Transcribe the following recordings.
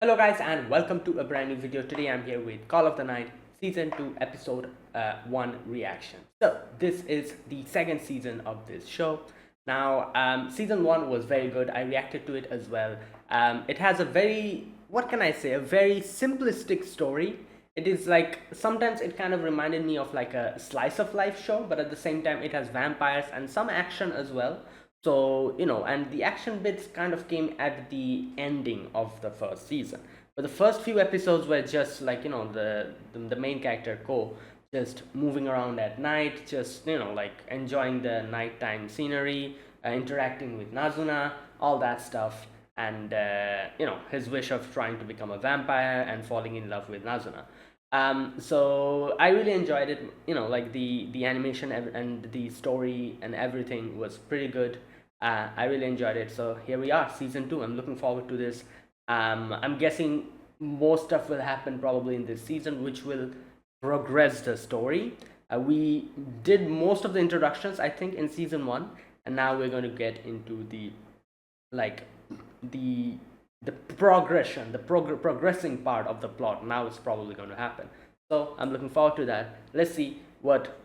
Hello guys and welcome to a brand new video. Today I'm here with Call of the Night Season 2 Episode 1 reaction. So this is the second season of this show. Now Season 1 was very good. I reacted to it as well. It has a very, what can I say, a very simplistic story. It is like, sometimes it kind of reminded me of like a slice of life show, but at the same time it has vampires and some action as well. So, and the action bits kind of came at the ending of the first season. But the first few episodes were just like, the main character Ko just moving around at night, just, like enjoying the nighttime scenery, interacting with Nazuna, all that stuff. And, his wish of trying to become a vampire and falling in love with Nazuna. So I really enjoyed it. Like the animation and the story and everything was pretty good. I really enjoyed it. So here we are, season 2. I'm looking forward to this. I'm guessing more stuff will happen probably in this season, which will progress the story. We did most of the introductions, I think, in season 1, and now we're going to get into the like the progression, the progressing part of the plot. Now it's probably going to happen. So I'm looking forward to that. Let's see what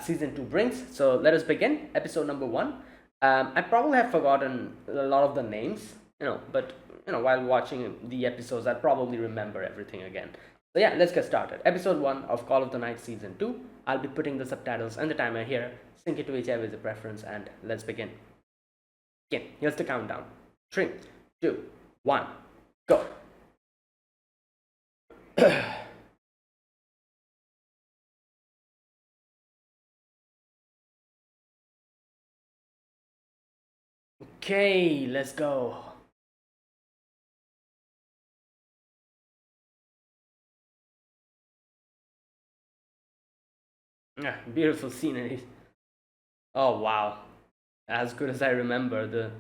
season 2 brings. So let us begin. Episode number 1. I probably have forgotten a lot of the names, but while watching the episodes, I'll probably remember everything again. So yeah, let's get started. Episode 1 of Call of the Night Season 2. I'll be putting the subtitles and the timer here. Sync it to whichever is your preference, and let's begin. Okay, here's the countdown. 3, 2, 1, go. Okay, let's go. Yeah, beautiful scenery. Oh wow, as good as I remember. The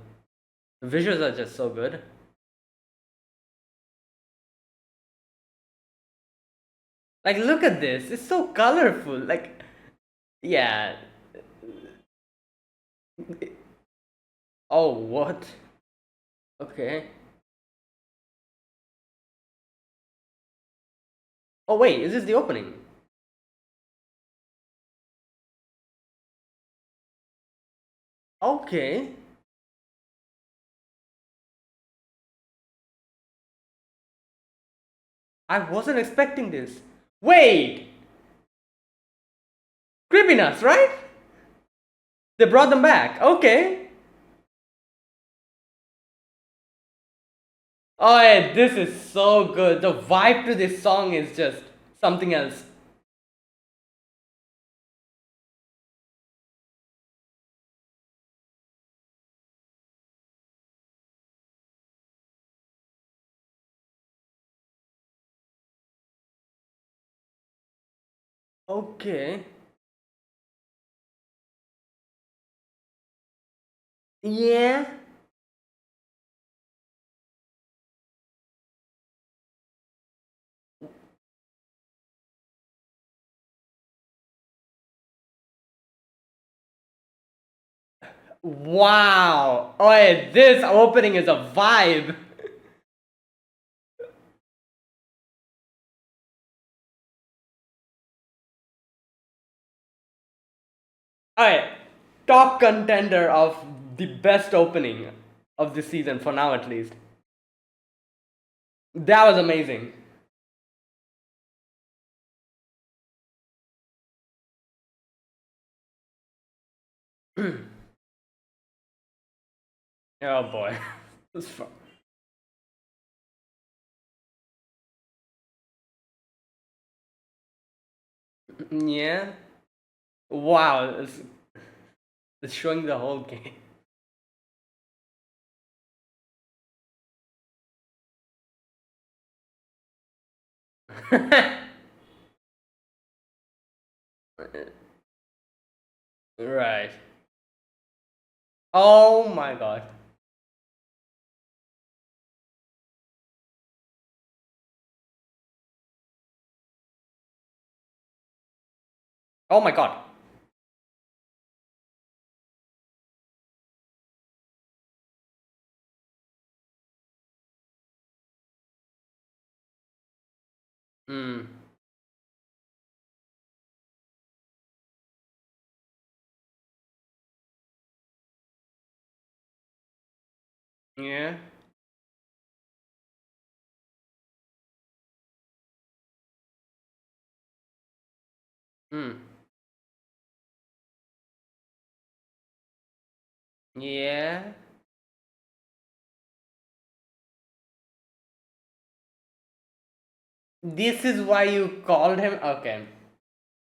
visuals are just so good. Like, look at this. It's so colorful. Like, yeah. Oh, what? Okay. Oh, wait. Is this the opening? Okay. I wasn't expecting this. Wait! Creepiness, right? They brought them back. Okay. Oh, yeah, this is so good. The vibe to this song is just something else. Okay. Yeah. Wow. Oh, yeah, this opening is a vibe. Alright, top contender of the best opening of the season for now, at least. That was amazing. Oh boy. This fun. Yeah. Wow. It's showing the whole game. Right. Oh my god. Oh my god. Yeah. Hmm. Yeah. This is why you called him? Okay.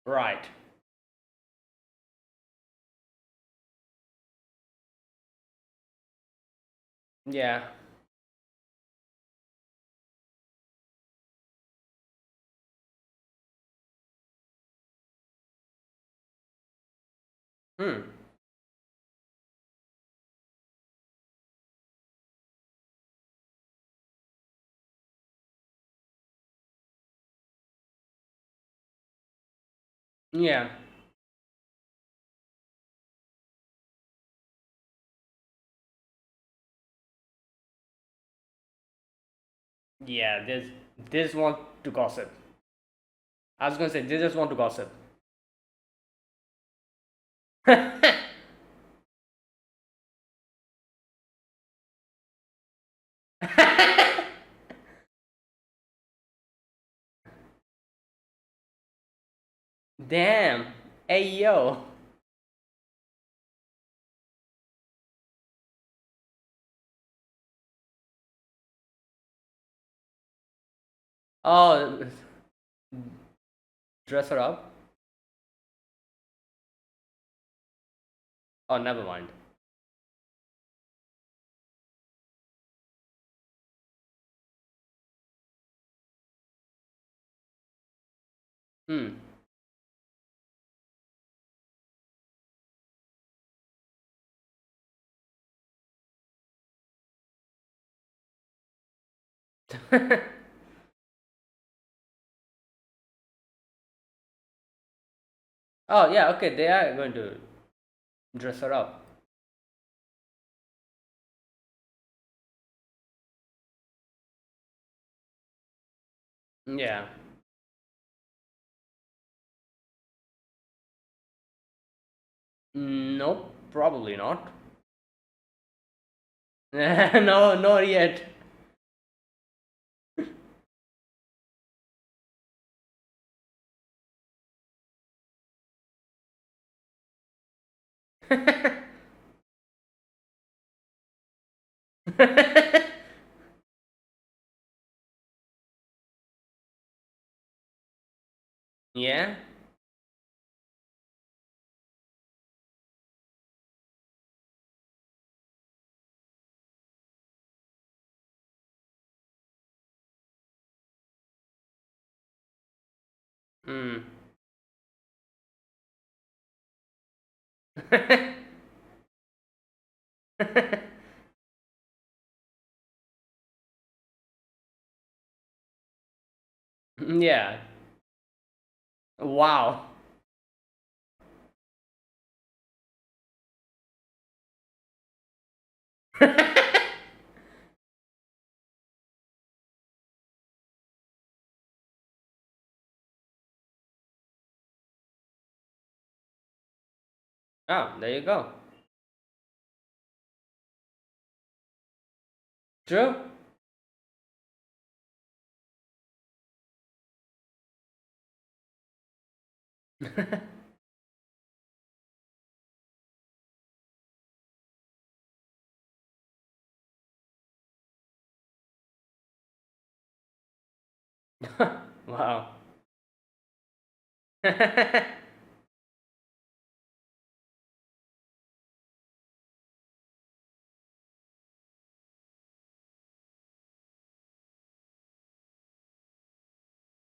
Right. Yeah. Hmm. Yeah. Yeah. They just want to gossip. I was gonna say they just want to gossip. Damn. Hey yo. Oh, dress her up. Oh, never mind. Hmm. Oh yeah. Okay. They are going to dress her up. Yeah. Nope. Probably not. No. Not yet. Yeah. Hmm. Yeah. Wow. Oh, there you go. True. Wow.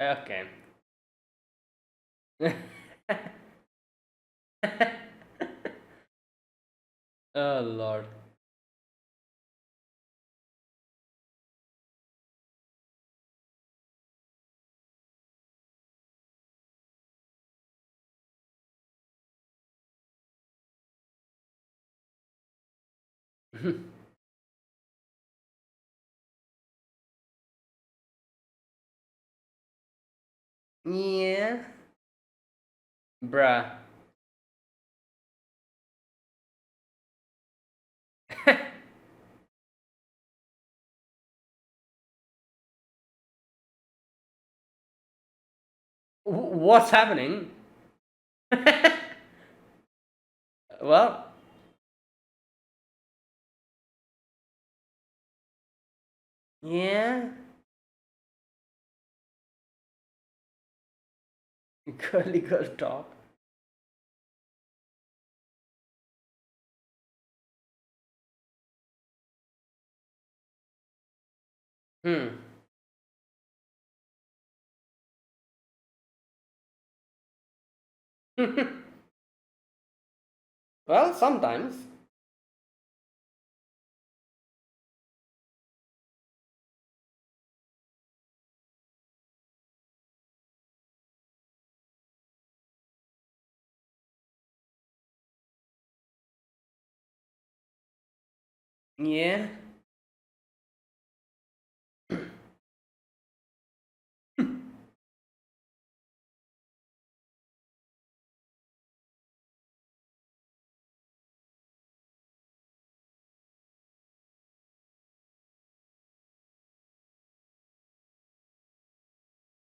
Okay. Oh Lord. Yeah. Bruh. What's happening? Well, yeah. Girly girl talk. Hmm. Well, sometimes. Yeah.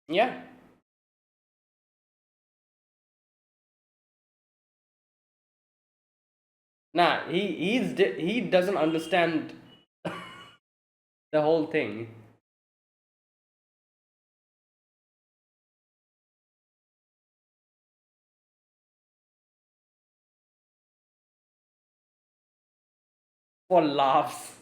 Yeah. Nah, he doesn't understand the whole thing. For laughs.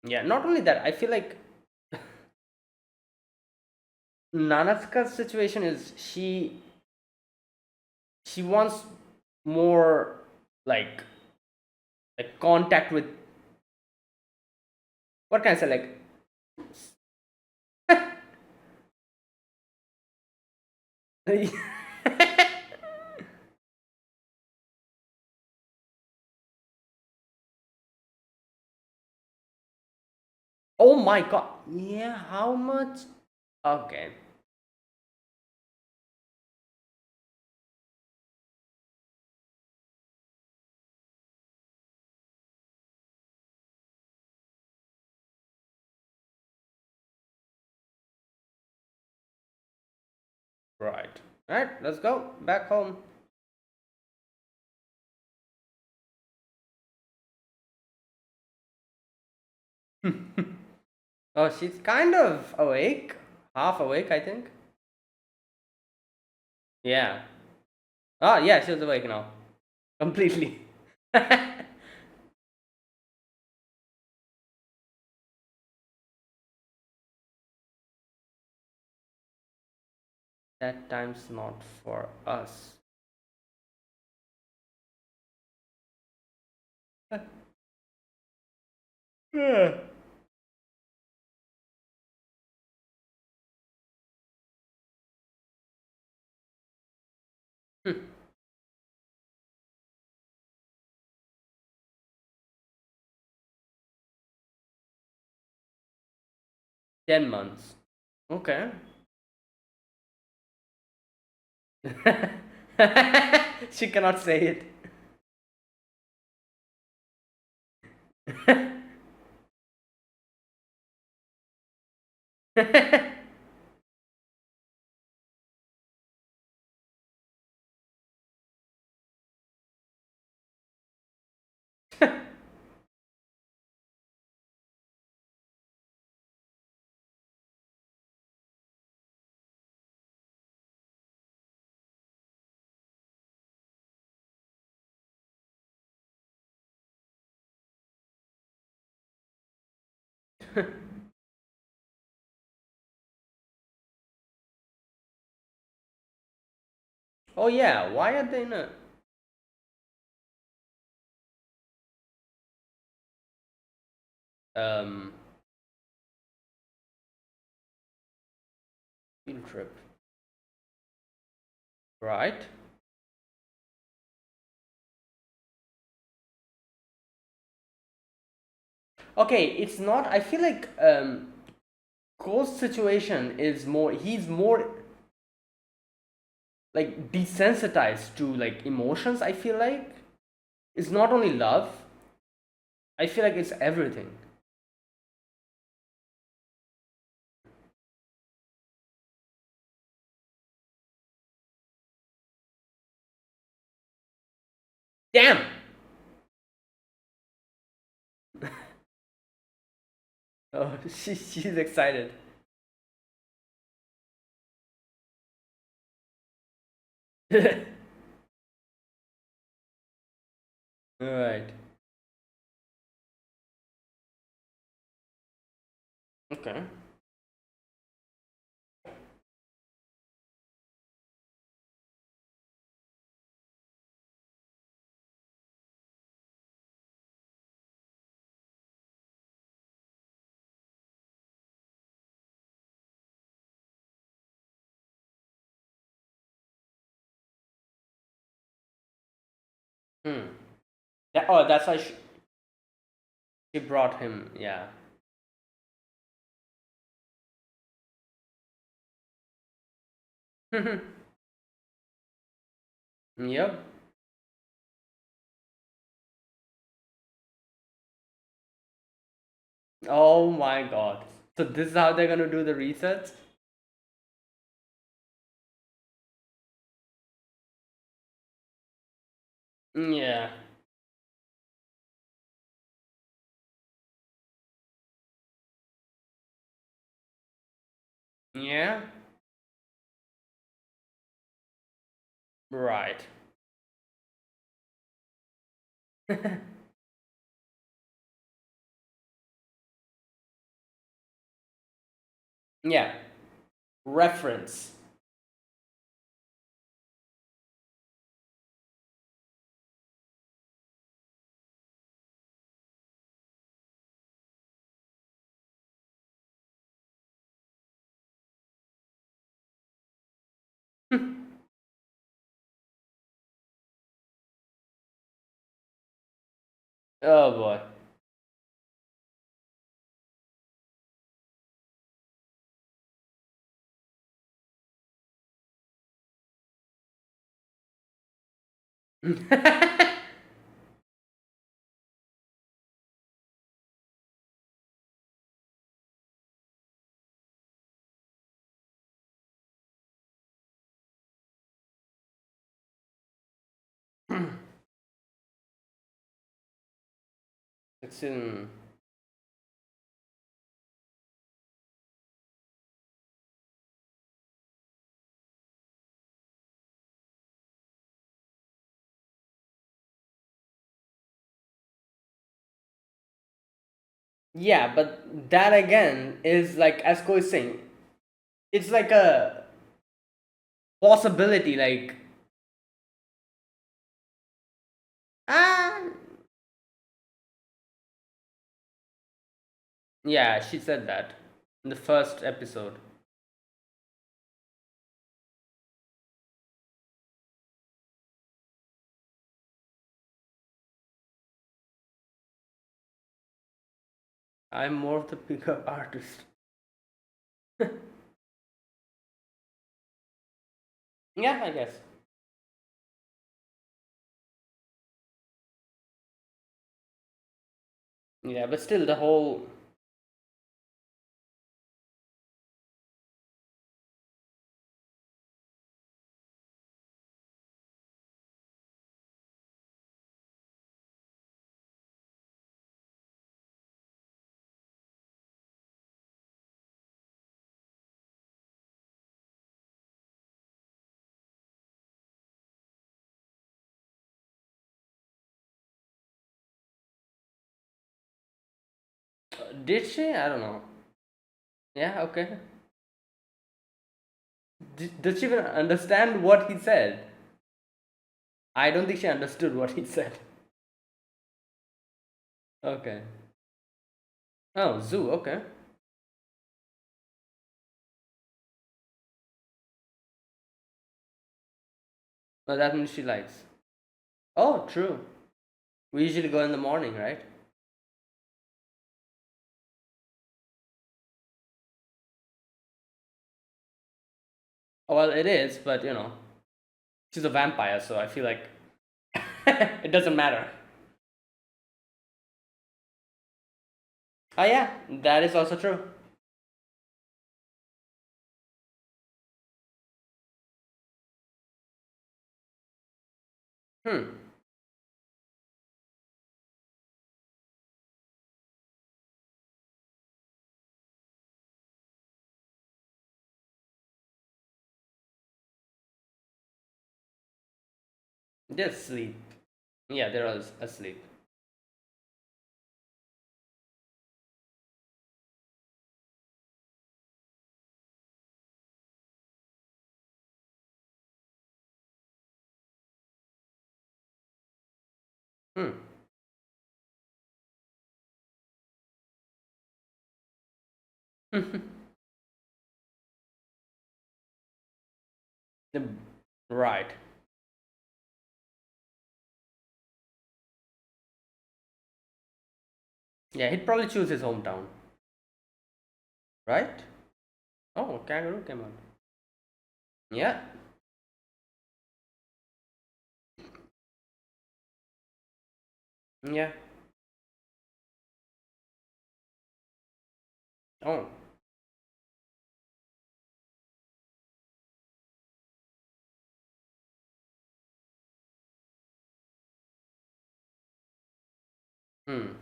Yeah, not only that, I feel like Nanatsuka's situation is she wants more like contact with, what can I say, like oh my god. Yeah, how much? Okay. 'Right. Alright, let's go back home. Oh, she's kind of awake. Half awake, I think. Yeah. Oh, yeah, she's awake now. Completely. That time's not for us. Yeah. 10 months. Okay. She cannot say it. Oh yeah, why are they in a um field trip? Right? Okay, it's not, I feel like Cole's situation is more, he's more like desensitized to like emotions. I feel like it's not only love. I feel like it's everything. Damn. Oh, she's excited. Right. Okay. Hmm. Yeah. Oh, that's why she brought him. Yeah. Yep. Oh my god. So this is how they're gonna do the research? Yeah. Yeah. Right. Yeah. Reference. Oh boy. It's in. Yeah, but that again is like as Ko is saying, it's like a possibility. Like ah, yeah, she said that in the first episode. I'm more of the pickup artist. Yeah, I guess. Yeah, but still, the whole. Did she? I don't know. Yeah, okay. Did she even understand what he said? I don't think she understood what he said. Okay. Oh, zoo, okay. Oh, that means she likes. Oh, true. We usually go in the morning, right? Oh, well, it is, but you know. She's a vampire, so I feel like it doesn't matter. Oh yeah, that is also true. Hmm. They're asleep. Yeah, they're all asleep. Hmm. The- right. Yeah, he'd probably choose his hometown, right? Oh, kangaroo came out. Yeah. Yeah. Oh. Hmm.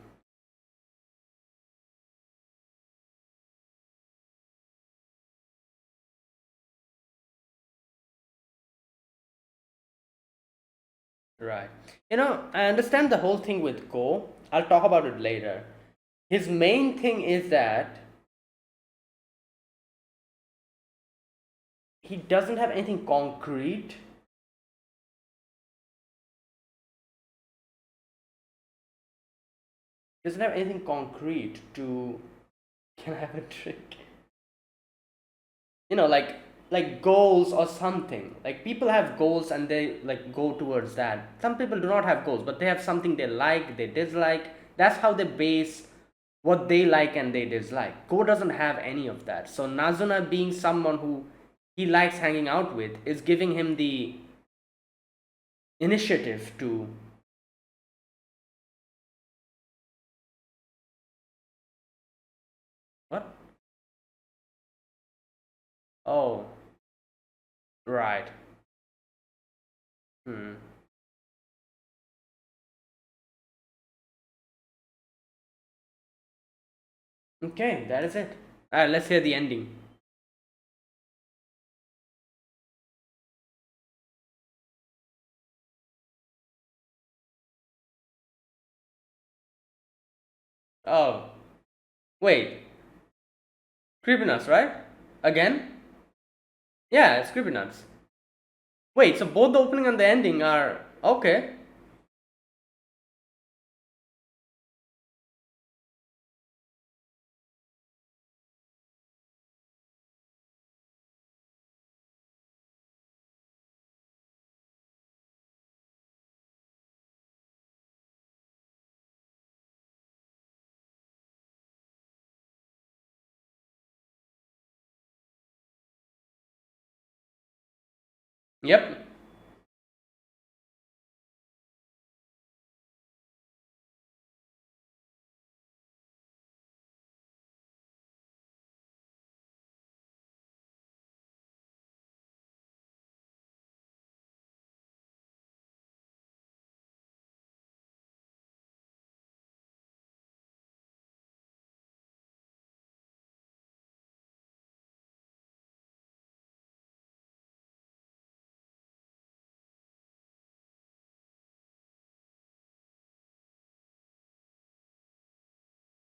Right. I understand the whole thing with Go. I'll talk about it later. His main thing is that he doesn't have anything concrete. Doesn't have anything concrete to. Can I have a drink? Like goals or something. Like people have goals and they like go towards that. Some people do not have goals, but they have something they like, they dislike. That's how they base what they like and they dislike. Go doesn't have any of that. So Nazuna being someone who he likes hanging out with is giving him the initiative to what? Oh, right. Hmm. Okay, that is it. Let's hear the ending. Oh, wait. Creepy nuts, right? Again? Yeah, it's creepy nuts. Wait, so both the opening and the ending are okay. Yep.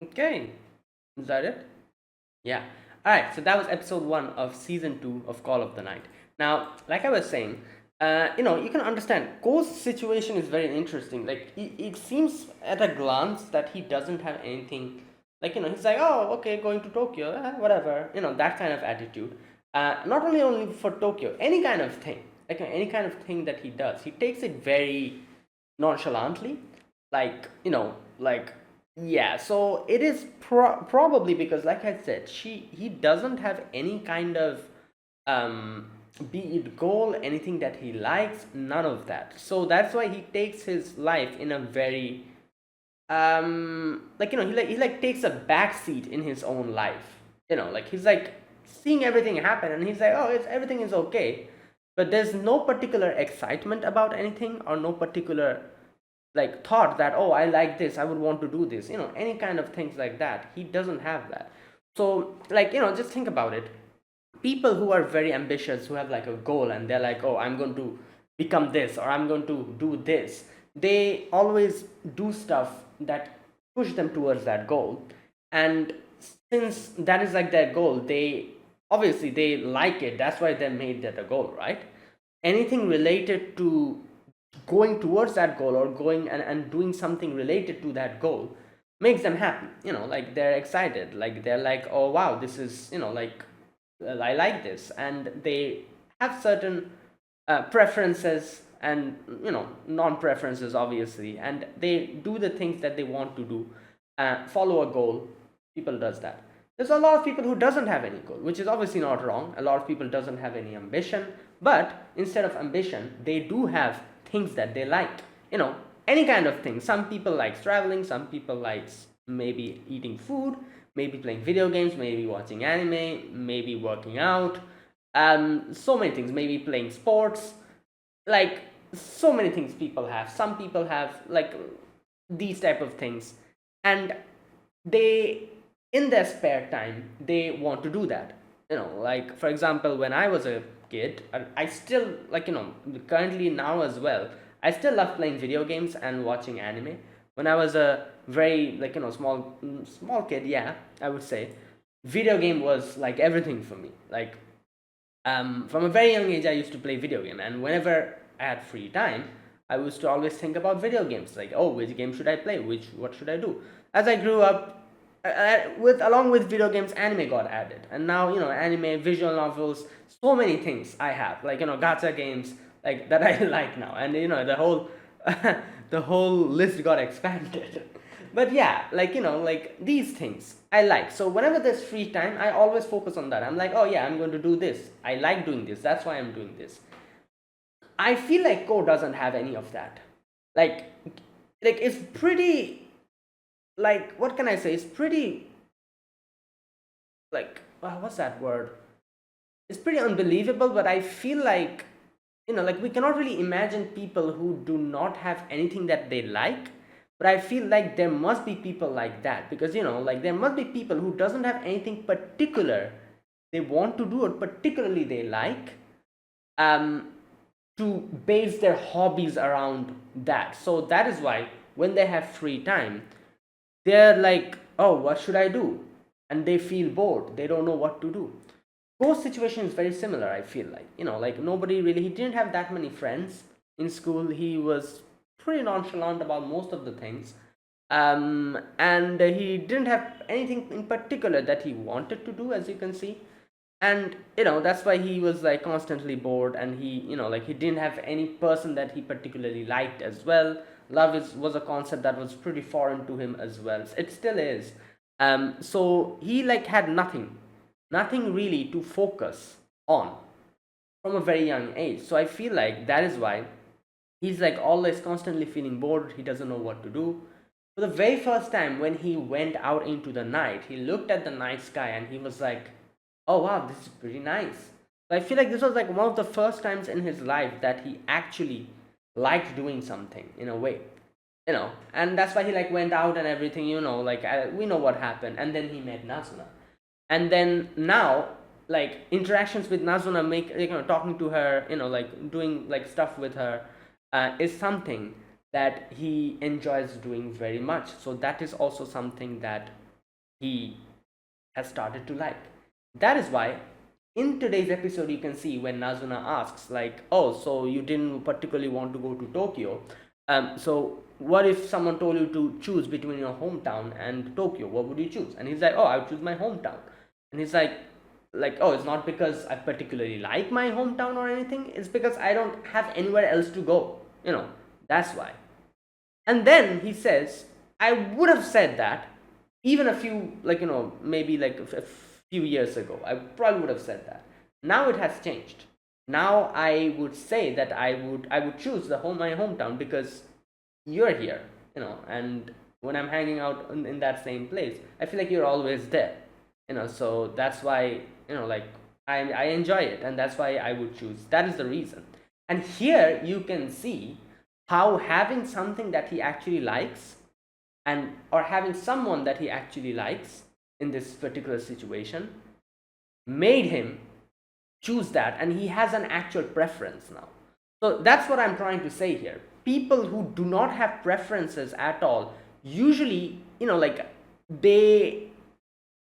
Okay. Is that it? Yeah. Alright, so that was episode 1 of season 2 of Call of the Night. Now, like I was saying, you can understand Ko's situation is very interesting. Like, it seems at a glance that he doesn't have anything. Like, he's like, oh, okay, going to Tokyo, whatever. That kind of attitude. Not only for Tokyo, any kind of thing. Like, any kind of thing that he does, he takes it very nonchalantly, like yeah. So it is probably because, like I said, he doesn't have any kind of um be it goal, anything that he likes, none of that. So that's why he takes his life in a very he takes a back seat in his own life. Like he's like seeing everything happen, and he's like, oh, everything is okay, but there's no particular excitement about anything, or no particular like thought that, oh, I like this, I would want to do this, any kind of things like that. He doesn't have that. So like, just think about it. People who are very ambitious, who have like a goal, and they're like, oh, I'm going to become this, or I'm going to do this, they always do stuff that push them towards that goal. And since that is like their goal, they obviously they like it, that's why they made that a goal, right? Anything related to going towards that goal, or going and doing something related to that goal, makes them happy. Like they're excited, like they're like, oh wow, this is, like, I like this. And they have certain preferences, and non-preferences, obviously, and they do the things that they want to do, follow a goal. People does that. There's a lot of people who doesn't have any goal, which is obviously not wrong. A lot of people doesn't have any ambition, but instead of ambition, they do have things that they like. Any kind of thing. Some people likes traveling, some people likes maybe eating food, maybe playing video games, maybe watching anime, maybe working out, so many things, maybe playing sports, like so many things people have. Some people have like these type of things, and they, in their spare time, they want to do that. Like for example, when I was a kid, I still, like, currently now as well, I still love playing video games and watching anime. When I was a very, like, small kid, yeah, I would say video game was like everything for me. Like, from a very young age, I used to play video game, and whenever I had free time, I used to always think about video games. Like, oh, which game should I play? What should I do? As I grew up, with along with video games, anime got added, and now, anime, visual novels, so many things I have. Like, gacha games, like that I like now, and the whole the whole list got expanded. But yeah, like, like these things I like. So whenever there's free time, I always focus on that. I'm like, oh yeah, I'm going to do this, I like doing this, that's why I'm doing this. I feel like Ko doesn't have any of that. like it's pretty, like, what can I say, it's pretty, like, what's that word, it's pretty unbelievable. But I feel like, like, we cannot really imagine people who do not have anything that they like. But I feel like there must be people like that, because, like, there must be people who doesn't have anything particular they want to do, or particularly they like, um to base their hobbies around that. So that is why when they have free time, they're like, oh, what should I do? And they feel bored, they don't know what to do. Co's situation is very similar, I feel like. Like, nobody really, he didn't have that many friends in school. He was pretty nonchalant about most of the things. And he didn't have anything in particular that he wanted to do, as you can see. And that's why he was like constantly bored, and he, like, he didn't have any person that he particularly liked as well. Love was a concept that was pretty foreign to him as well. It still is. So he, like, had nothing really to focus on from a very young age. So I feel like that is why he's like always constantly feeling bored. He doesn't know what to do. For the very first time, when he went out into the night, he looked at the night sky and he was like, oh wow, this is pretty nice. So I feel like this was like one of the first times in his life that he actually liked doing something, in a way. And that's why he, like, went out and everything. Like, we know what happened, and then he met Nazuna. And then now, like, interactions with Nazuna, make, talking to her, like, doing like stuff with her, is something that he enjoys doing very much. So that is also something that he has started to like. That is why in today's episode, you can see when Nazuna asks, like, oh, so you didn't particularly want to go to Tokyo, so what if someone told you to choose between your hometown and Tokyo, what would you choose? And he's like, oh, I would choose my hometown. And he's like, oh, it's not because I particularly like my hometown or anything, it's because I don't have anywhere else to go. That's why. And then he says, I would have said that even a few, like, maybe like a few years ago, I probably would have said that. Now it has changed. Now I would say that I would choose my hometown because you're here, and when I'm hanging out in that same place, I feel like you're always there, so that's why, like, I enjoy it, and that's why I would choose. That is the reason. And here you can see how having something that he actually likes, and or having someone that he actually likes in this particular situation, made him choose that, and he has an actual preference now. So that's what I'm trying to say here. People who do not have preferences at all, usually, like, they,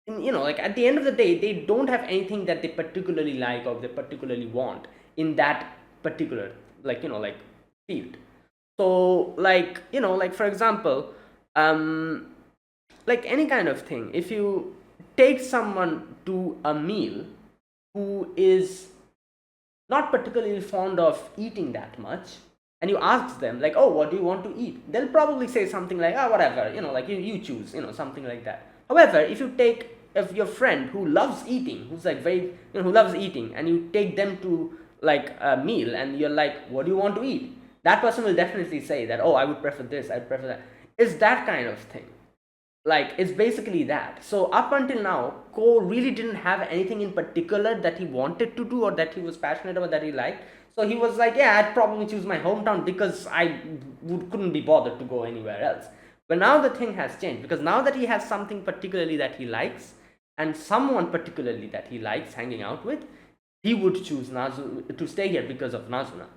like, at the end of the day, they don't have anything that they particularly like or they particularly want in that particular, like, like, field. So, like, like, for example, um like any kind of thing, if you take someone to a meal who is not particularly fond of eating that much, and you ask them, like, oh, what do you want to eat, they'll probably say something like, oh, whatever, like, you choose, something like that. However, if your friend who loves eating, who's like very, who loves eating, and you take them to like a meal and you're like, what do you want to eat, that person will definitely say that, oh, I would prefer this, I'd prefer that. It's that kind of thing. Like, it's basically that. So up until now, Ko really didn't have anything in particular that he wanted to do or that he was passionate about, that he liked. So he was like, yeah, I'd probably choose my hometown because couldn't be bothered to go anywhere else. But now the thing has changed, because now that he has something particularly that he likes and someone particularly that he likes hanging out with, he would choose to stay here because of Nazuna.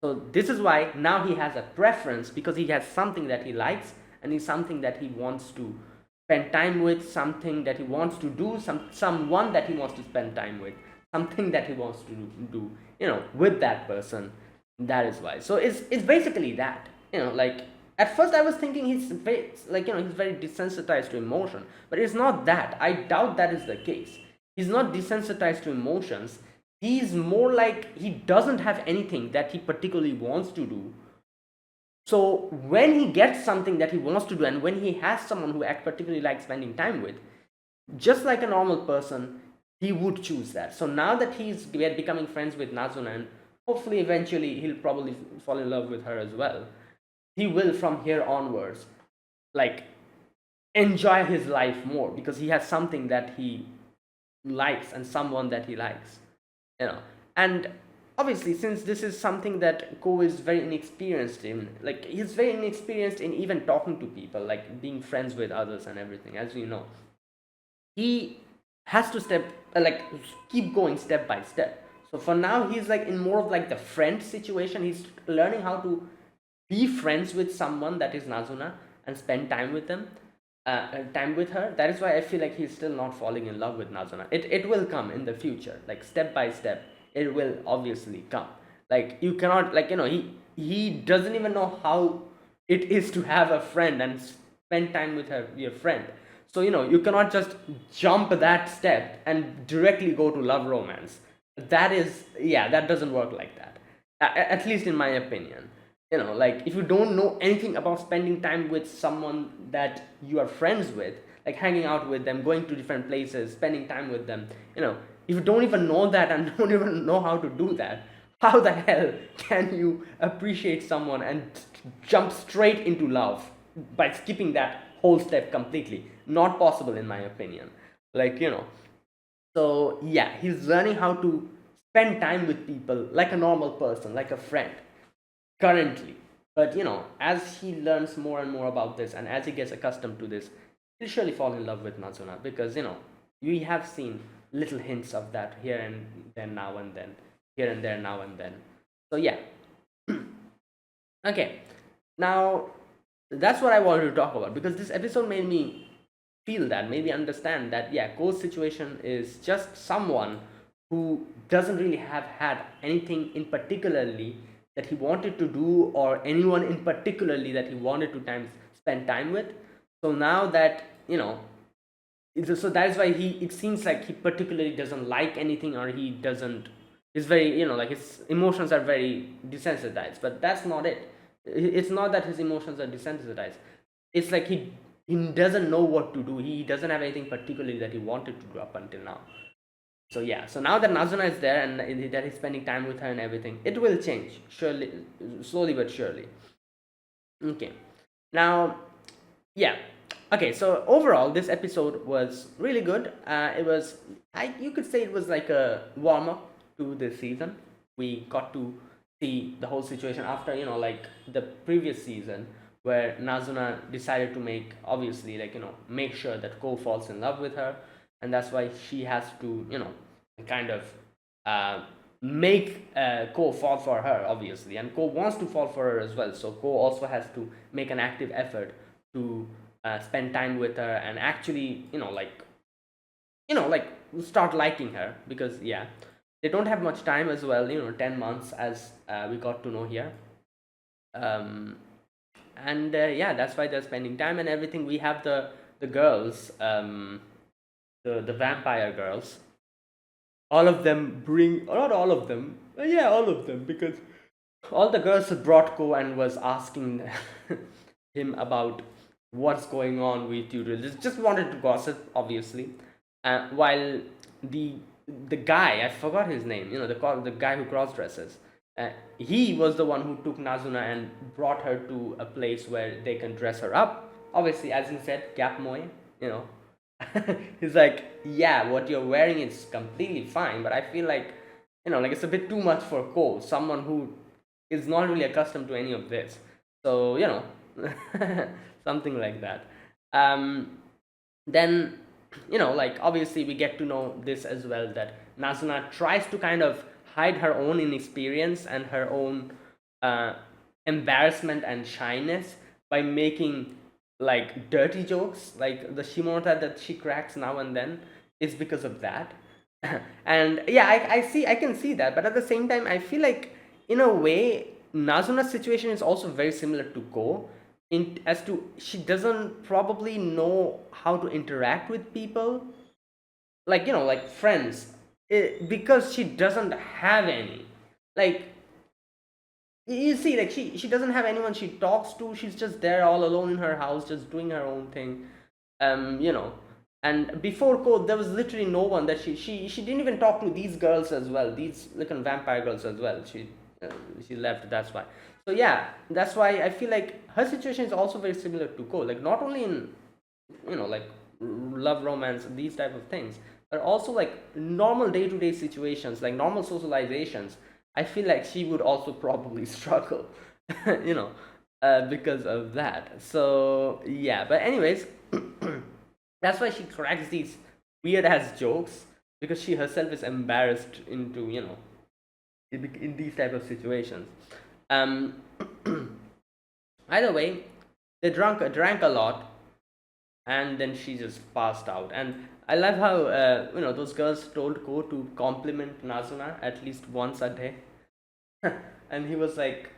So this is why now he has a preference, because he has something that he likes and is something that he wants to spend time with, something that he wants to do, someone that he wants to spend time with, something that he wants to do, with that person. That is why. So it's basically that. Like, at first I was thinking he's very, like, he's very desensitized to emotion, but it's not that. I doubt that is the case. He's not desensitized to emotions. He's more like he doesn't have anything that he particularly wants to do. So when he gets something that he wants to do, and when he has someone who particularly likes spending time with, just like a normal person, he would choose that. So now that we are becoming friends with Nazuna, and hopefully eventually he'll probably fall in love with her as well, he will from here onwards, like, enjoy his life more because he has something that he likes and someone that he likes, and obviously, since this is something that Ko is very inexperienced in, like, he's very inexperienced in even talking to people, like being friends with others and everything, as we know, he has to like, keep going step by step. So for now, he's like in more of like the friend situation. He's learning how to be friends with someone that is Nazuna and spend time with them, time with her. That is why I feel like he's still not falling in love with Nazuna. It will come in the future, like step by step. It will obviously come. Like, you cannot, like, he doesn't even know how it is to have a friend and spend time with your friend. So, you cannot just jump that step and directly go to love romance. That is, yeah, that doesn't work like that. At least in my opinion. Like, if you don't know anything about spending time with someone that you are friends with, like hanging out with them, going to different places, spending time with them, if you don't even know that and don't even know how to do that, how the hell can you appreciate someone and jump straight into love by skipping that whole step completely? Not possible, in my opinion. Like, so yeah, he's learning how to spend time with people like a normal person, like a friend, currently. But as he learns more and more about this, and as he gets accustomed to this, he'll surely fall in love with Nazuna, because we have seen little hints of that here and then, now and then, here and there, now and then. So yeah. Okay, now that's what I wanted to talk about, because this episode made me feel that, made me understand that, yeah, Ko's situation is just someone who doesn't really have had anything in particularly that he wanted to do, or anyone in particularly that he wanted to spend time with. So now that, so that is why it seems like he particularly doesn't like anything, or he doesn't, he's very, like, his emotions are very desensitized. But that's not it. It's not that his emotions are desensitized. It's like he doesn't know what to do. He doesn't have anything particularly that he wanted to do up until now. So yeah, so now that Nazuna is there and that he's spending time with her and everything, it will change surely, slowly but surely. Okay, now yeah, okay. So overall, this episode was really good. It was, you could say it was like a warm up to this season. We got to see the whole situation after, like the previous season where Nazuna decided to make, obviously, like, make sure that Ko falls in love with her, and that's why she has to, kind of uh, make Ko fall for her, obviously, and Ko wants to fall for her as well. So Ko also has to make an active effort to spend time with her and actually, like start liking her, because yeah, they don't have much time as well. 10 months, as we got to know here. Um, and yeah, that's why they're spending time and everything. We have the girls, the vampire girls. All of them bring, not all of them, yeah, all of them, because all the girls brought Ko and was asking him about what's going on with you. Just wanted to gossip, obviously. While the the guy, I forgot his name, the guy who cross dresses, uh, he was the one who took Nazuna and brought her to a place where they can dress her up. Obviously, as he said, Gap Moy, you know. He's like, yeah, what you're wearing is completely fine, but I feel like, like it's a bit too much for Ko, someone who is not really accustomed to any of this. So, something like that. Then, like obviously we get to know this as well, that Nazuna tries to kind of hide her own inexperience and her own uh, embarrassment and shyness by making like dirty jokes, like the Shimota that she cracks now and then is because of that. And yeah, I can see that, but at the same time I feel like in a way Nazuna's situation is also very similar to Go, in as to she doesn't probably know how to interact with people, like like friends, because she doesn't have any. Like, you see, like she doesn't have anyone she talks to. She's just there all alone in her house, just doing her own thing. um you know and before Code, there was literally no one that she didn't even talk to these girls as well, these little vampire girls as well. Uh, she left, that's why. So yeah, that's why I feel like her situation is also very similar to Code, like not only in like love, romance, these type of things, but also like normal day-to-day situations, like normal socializations. I feel like she would also probably struggle, you know because of that. So yeah, but anyways, that's why she cracks these weird ass jokes, because she herself is embarrassed into, in these type of situations. um Either way, they drank a lot, and then she just passed out. And I love how those girls told Ko to compliment Nazuna at least once a day, and he was like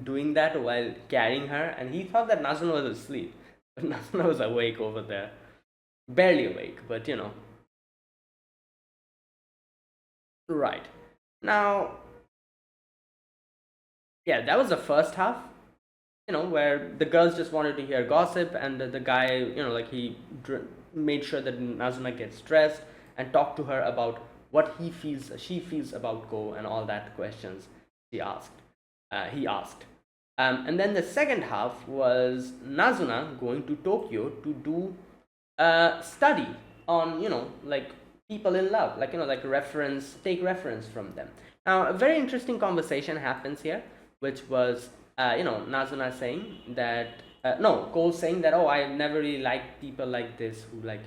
doing that while carrying her, and he thought that Nazuna was asleep, but Nazuna was awake over there, barely awake, but right. Now, yeah, that was the first half, where the girls just wanted to hear gossip, and the guy, like he made sure that Nazuna gets dressed and talked to her about what she feels about Go, and all that questions he asked. And then the second half was Nazuna going to Tokyo to do a study on, like people in love, like, like take reference from them. Now, a very interesting conversation happens here, which was, Nazuna saying that, no, Cole saying that, oh, I never really liked people like this who like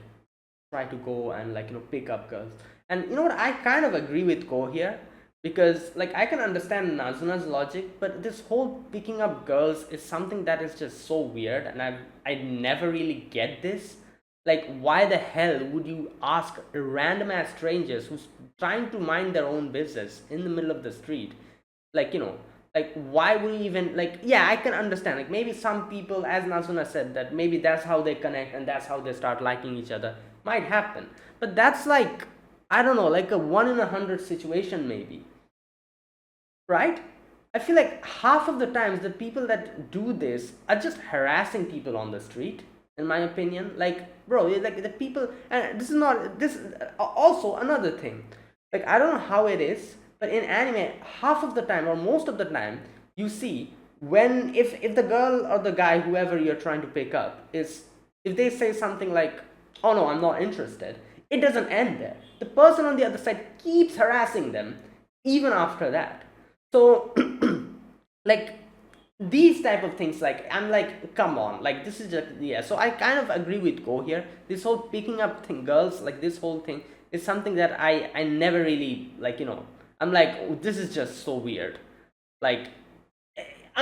try to go and like pick up girls. And you know what, I kind of agree with Ko here, because like I can understand Nazuna's logic, but this whole picking up girls is something that is just so weird, and I never really get this. Like, why the hell would you ask random ass strangers who's trying to mind their own business in the middle of the street, like, like, why would you even, like, yeah, I can understand, like maybe some people, as Nazuna said, that maybe that's how they connect and that's how they start liking each other, might happen. But that's like, I don't know, like a 1 in 100 situation maybe, right? I feel like half of the times the people that do this are just harassing people on the street, in my opinion. Like, bro, like the people, and this is not this. Also, another thing. Like, I don't know how it is, but in anime, half of the time or most of the time, you see when if the girl or the guy, whoever you're trying to pick up, is if they say something like, "Oh no, I'm not interested," it doesn't end there. The person on the other side keeps harassing them even after that. So like these type of things, like I'm like, come on, like this is just, yeah. So I kind of agree with Go here. This whole picking up thing, girls, like this whole thing is something that I never really, like, I'm like, oh, this is just so weird. Like,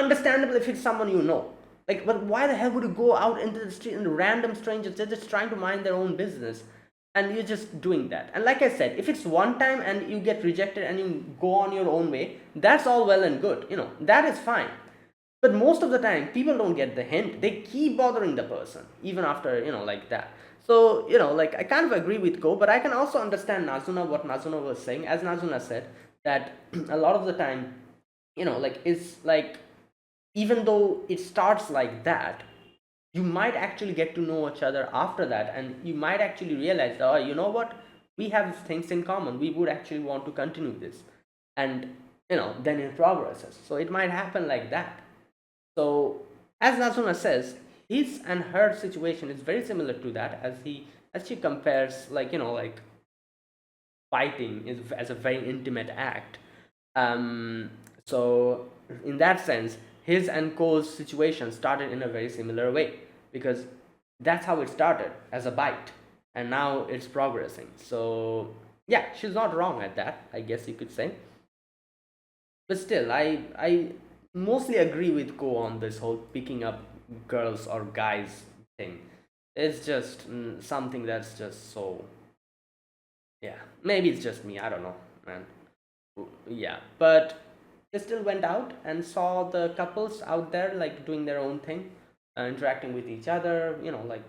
understandable if it's someone you know, like, but why the hell would you go out into the street and random strangers, they're just trying to mind their own business, and you're just doing that. And like I said, if it's one time and you get rejected and you go on your own way, that's all well and good, that is fine. But most of the time people don't get the hint, they keep bothering the person even after, like that. So, like, I kind of agree with Go, but I can also understand Nazuna, what Nazuna was saying. As Nazuna said, that a lot of the time, like, it's like, even though it starts like that, you might actually get to know each other after that, and you might actually realize that, oh, you know what, we have things in common, we would actually want to continue this. And then it progresses, so it might happen like that. So, as Nazuna says, his and her situation is very similar to that, as she compares, like, like fighting is as a very intimate act. um so in that sense, his and Ko's situation started in a very similar way, because that's how it started, as a bite, and now it's progressing. So yeah, she's not wrong at that, I guess you could say. But still, I mostly agree with Ko on this whole picking up girls or guys thing. It's just something that's just so, yeah. Maybe it's just me, I don't know, man. Yeah, but they still went out and saw the couples out there, like, doing their own thing, interacting with each other, like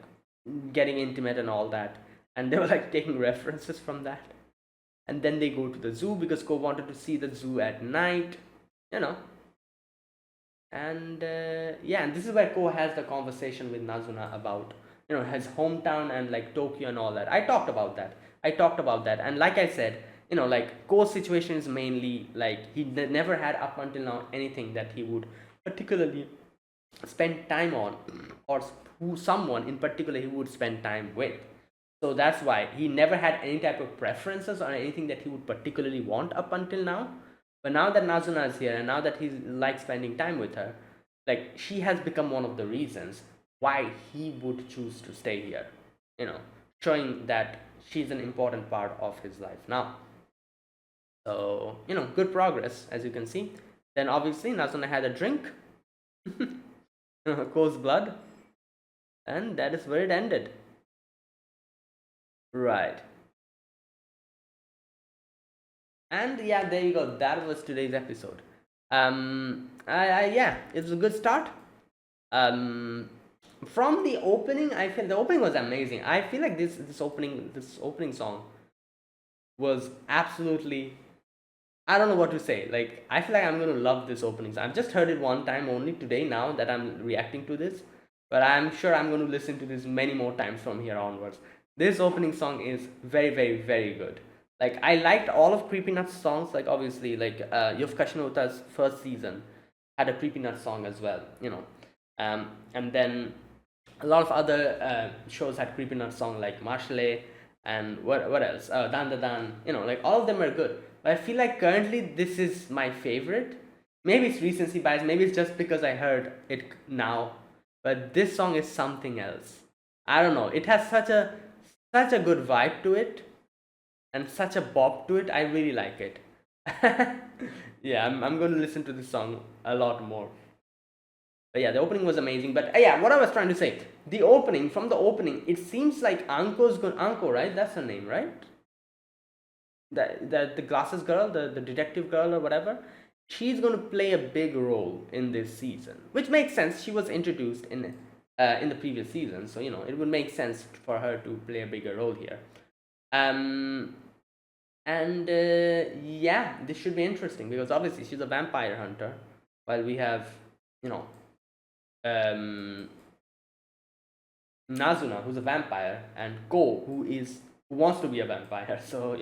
getting intimate and all that. And they were like taking references from that. And then they go to the zoo because Ko wanted to see the zoo at night, you know. And yeah, and this is where Ko has the conversation with Nazuna about, his hometown and like Tokyo and all that. I talked about that, and like I said, like, Ko's situation is mainly like he never had up until now anything that he would particularly spend time on, or who someone in particular he would spend time with. So that's why he never had any type of preferences or anything that he would particularly want up until now. But now that Nazuna is here, and now that he likes spending time with her, like, she has become one of the reasons why he would choose to stay here. You know, showing that she's an important part of his life now. So, good progress, as you can see. Then obviously Nazuna had a drink, Ko's blood, and that is where it ended. Right. And yeah, there you go. That was today's episode. Yeah, it was a good start. Um, from the opening, I feel the opening was amazing. I feel like this opening song was absolutely, I don't know what to say. Like, I feel like I'm gonna love this opening song. I've just heard it one time only today. Now that I'm reacting to this, but I'm sure I'm gonna listen to this many more times from here onwards. This opening song is very, very, very good. Like, I liked all of Creepy Nuts songs. Like, obviously, like, Yofukashi no Uta's first season had a Creepy Nuts song as well. And then a lot of other shows had Creepy Nuts song, like Marshale, and what else? Dan Da Dan. Like, all of them are good. But I feel like currently this is my favorite. Maybe it's recency bias. Maybe it's just because I heard it now. But this song is something else. I don't know. It has such a good vibe to it, and such a bop to it. I really like it. Yeah, I'm going to listen to this song a lot more. But yeah, the opening was amazing. But yeah, what I was trying to say, from the opening, it seems like Anko, right? That's her name, right? The glasses girl, the detective girl or whatever. She's going to play a big role in this season, which makes sense. She was introduced in the previous season, so it would make sense for her to play a bigger role here. Um, and yeah, this should be interesting because obviously she's a vampire hunter, while we have, you know, um, Nazuna, who's a vampire, and Ko, who wants to be a vampire. So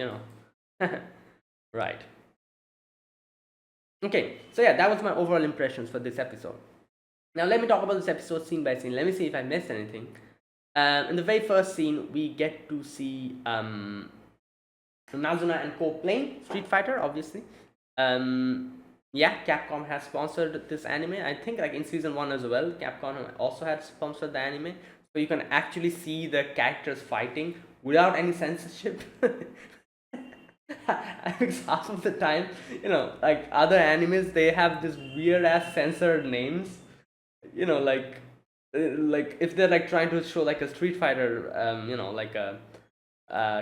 Right. Okay, so yeah, that was my overall impressions for this episode. Now let me talk about this episode scene by scene. Let me see if I missed anything. In the very first scene, we get to see Nazuna and Co playing Street Fighter, obviously. Um, yeah, Capcom has sponsored this anime. I think like in season one as well, Capcom also had sponsored the anime, so you can actually see the characters fighting without any censorship. Because half of the time, like other animes, they have this weird ass censored names. Like if they're like trying to show like a Street Fighter, like a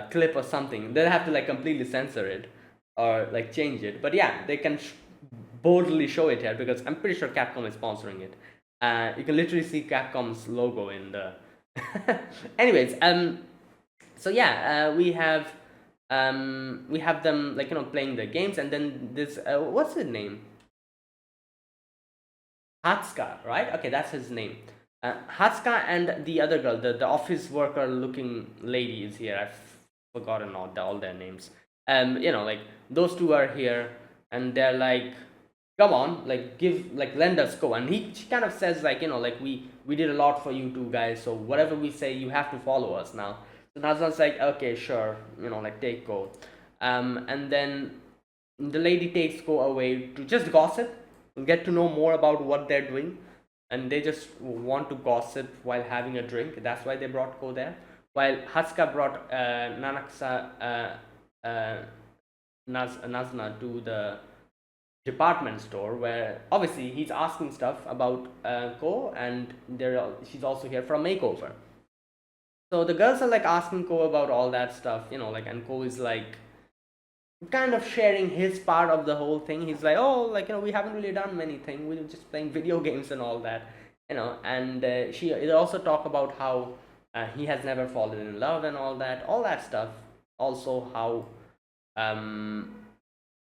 clip or something, they have to like completely censor it or like change it. But yeah, they can boldly show it here because I'm pretty sure Capcom is sponsoring it. You can literally see Capcom's logo in the. Anyways, so yeah, we have them like playing the games, and then this what's his name? Hatsuka, right? Okay, that's his name. Hatsuka and the other girl, the office worker looking lady is here. I've forgotten all their names. Like those two are here, and they're like, "Come on, like lend us go." And she kind of says like, like we did a lot for you two guys, so whatever we say, you have to follow us now. So Natsuna's like, "Okay, sure, like take go," and then the lady takes Ko away to just gossip, get to know more about what they're doing, and they just want to gossip while having a drink. That's why they brought Ko there. While Hatsuka brought Nazna to the department store where obviously he's asking stuff about Ko, and she's also here for a makeover. So the girls are like asking Ko about all that stuff, like, and Ko is like kind of sharing his part of the whole thing. He's like, oh, like we haven't really done anything. We were just playing video games and all that, And they also talk about how he has never fallen in love and all that stuff. Also, how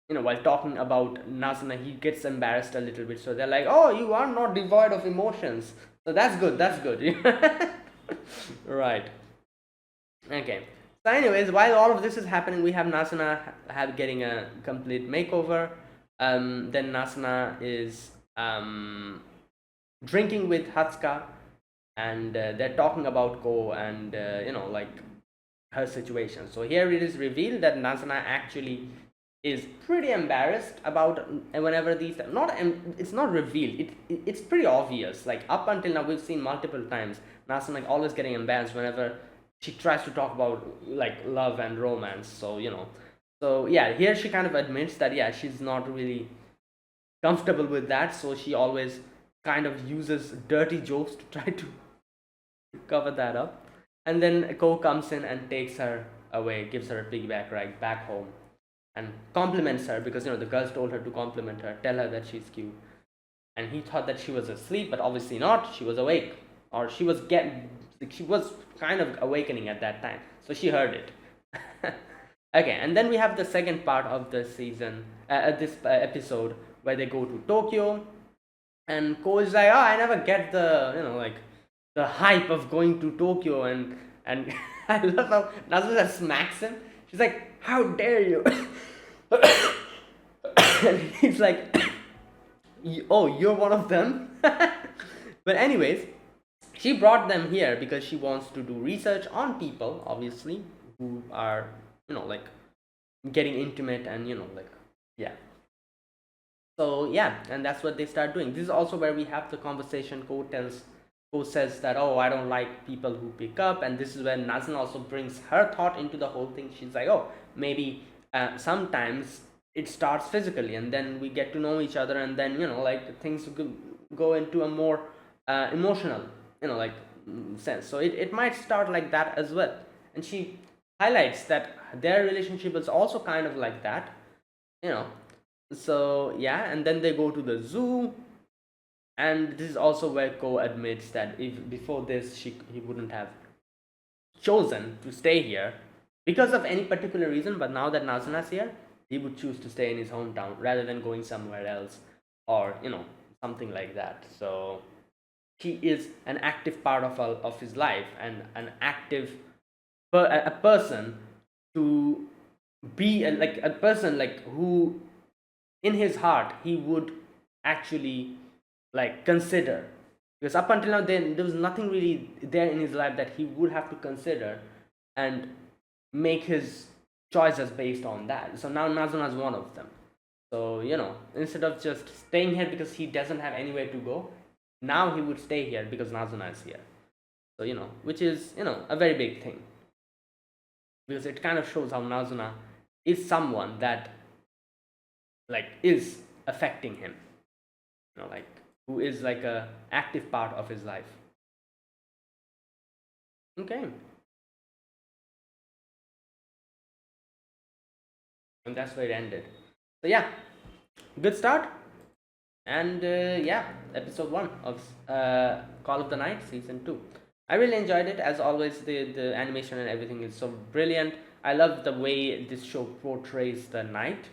while talking about Nasuna, he gets embarrassed a little bit. So they're like, oh, you are not devoid of emotions. So that's good. That's good. Right. Okay. So, anyways, while all of this is happening, we have Nasuna getting a complete makeover. Then Nasuna is drinking with Hatsuka, and they're talking about Ko and like her situation. So here it is revealed that Nasuna actually is pretty embarrassed about whenever these not it's not revealed. It's pretty obvious. Like up until now, we've seen multiple times Nasuna like always getting embarrassed whenever she tries to talk about like love and romance. So yeah, here she kind of admits that yeah, she's not really comfortable with that, so she always kind of uses dirty jokes to try to cover that up. And then Ko comes in and takes her away, gives her a piggyback ride back home, and compliments her because the girls told her to compliment her, tell her that she's cute. And he thought that she was asleep, but obviously not. She was awake, or she was kind of awakening at that time, so she heard it. Okay, and then we have the second part of the season, this episode, where they go to Tokyo, and Ko is like, oh, I never get the like the hype of going to Tokyo, and I love how Nazuna smacks him. She's like, how dare you? And he's like, oh, you're one of them. But anyways, she brought them here because she wants to do research on people, obviously, who are like getting intimate and like yeah. So yeah, and that's what they start doing. This is also where we have the conversation. Ko says that, oh, I don't like people who pick up, and this is when Nazan also brings her thought into the whole thing. She's like, oh, maybe sometimes it starts physically, and then we get to know each other, and then like things go into a more emotional like sense. So it might start like that as well. And she highlights that their relationship is also kind of like that, you know so yeah, and then they go to the zoo, and this is also where Ko admits that if before this he wouldn't have chosen to stay here because of any particular reason, but now that Nazuna's here, he would choose to stay in his hometown rather than going somewhere else, or something like that. So he is an active part of his life, and an active a person to be like a person like who in his heart he would actually like consider, because up until now then there was nothing really there in his life that he would have to consider and make his choices based on that. So now Nazuna is one of them. So instead of just staying here because he doesn't have anywhere to go, now he would stay here because Nazuna is here. So which is a very big thing, because it kind of shows how Nazuna is someone that like is affecting him, like who is like a active part of his life. Okay, and that's where it ended. So yeah, good start. And yeah, episode 1 of Call of the Night season 2. I really enjoyed it. As always, the animation and everything is so brilliant. I love the way this show portrays the night.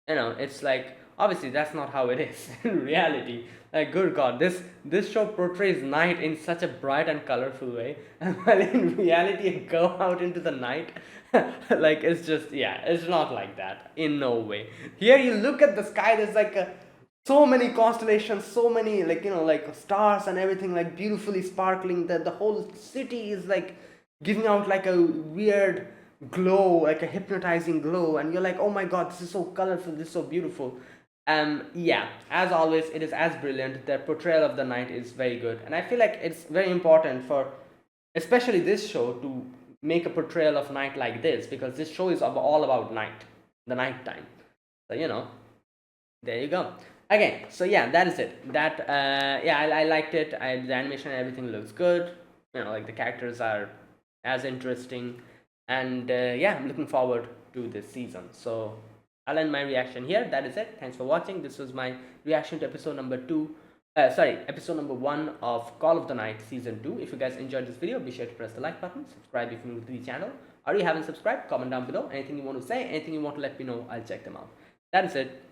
It's like obviously that's not how it is in reality. Like good god, this show portrays night in such a bright and colorful way, and while in reality you go out into the night, like it's just, yeah, it's not like that in no way. Here you look at the sky, there's like so many constellations, so many like like stars and everything, like beautifully sparkling, that the whole city is like giving out like a weird glow, like a hypnotizing glow, and you're like, oh my god, this is so colorful, this is so beautiful. Yeah, as always it is as brilliant. The portrayal of the night is very good, and I feel like it's very important for especially this show to make a portrayal of night like this, because this show is all about night, the night time. So there you go. Okay, so yeah, that is it. That yeah, I liked it. The animation and everything looks good. Like the characters are as interesting, and yeah, I'm looking forward to this season. So I'll end my reaction here. That is it. Thanks for watching. This was my reaction to episode number 2. Sorry, episode number 1 of Call of the Night season 2. If you guys enjoyed this video, be sure to press the like button, subscribe if you're new to the channel, or you haven't subscribed. Comment down below anything you want to say, anything you want to let me know. I'll check them out. That is it.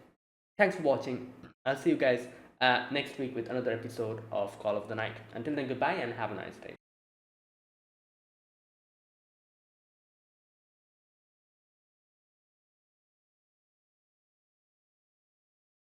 Thanks for watching. I'll see you guys next week with another episode of Call of the Night. Until then, goodbye and have a nice day.